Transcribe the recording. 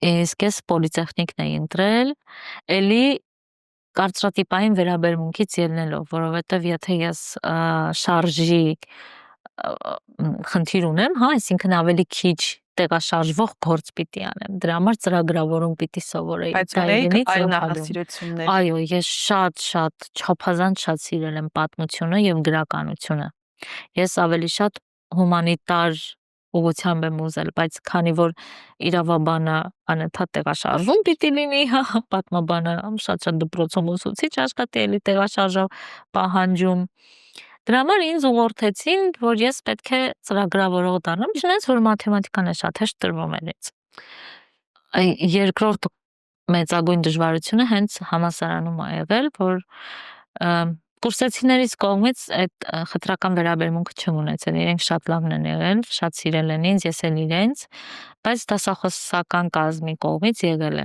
Իսկ ես պոլիտեխնիկն էի ընտրել, էլի կարծրատիպային վերաբերմունքից ելնելով, որովհետև եթե ես շարժի խնդիր ունեմ, հա, այսինքն ավելի քիչ տեղաշարժվող գործ պիտի անեմ։ Դրա համար ծրագրավորում պիտի սովորեի։ Բայց ունեիք այլ նախասիրություններ։ Այո, ես շատ չափազանց շատ սիրել եմ պատմությունը եւ գրականությունը։ Ես ավելի շատ հումանիտար ուղղությամբ եմ ուզել, բայց քանի որ իրավաբանը անընդհատ տեղաշարժում պիտի լինի, հա, պատմաբանը շատ դպրոցում ուսուցիչ աշխատի, էլի տեղաշարժով պահանջում։ Դրա համար ինձ ուղղորդեցին, որ ես պետք է ծրագրավորող դառնամ, չնայած որ մաթեմատիկան է շատ հեշտ տրվում էր ինձ։ Երկրորդ մեծագույն դժվարությունը հենց համալսարանում ա եղել, որ կուրսեցիներից կողմից այդ խտրական վերաբերմունքը չեմ ունեցել, իրենք շատ լավն են եղել, շատ սիրել են ինձ, ես էլ իրենց, բայց դասախոսական կազմի կողմից եղել է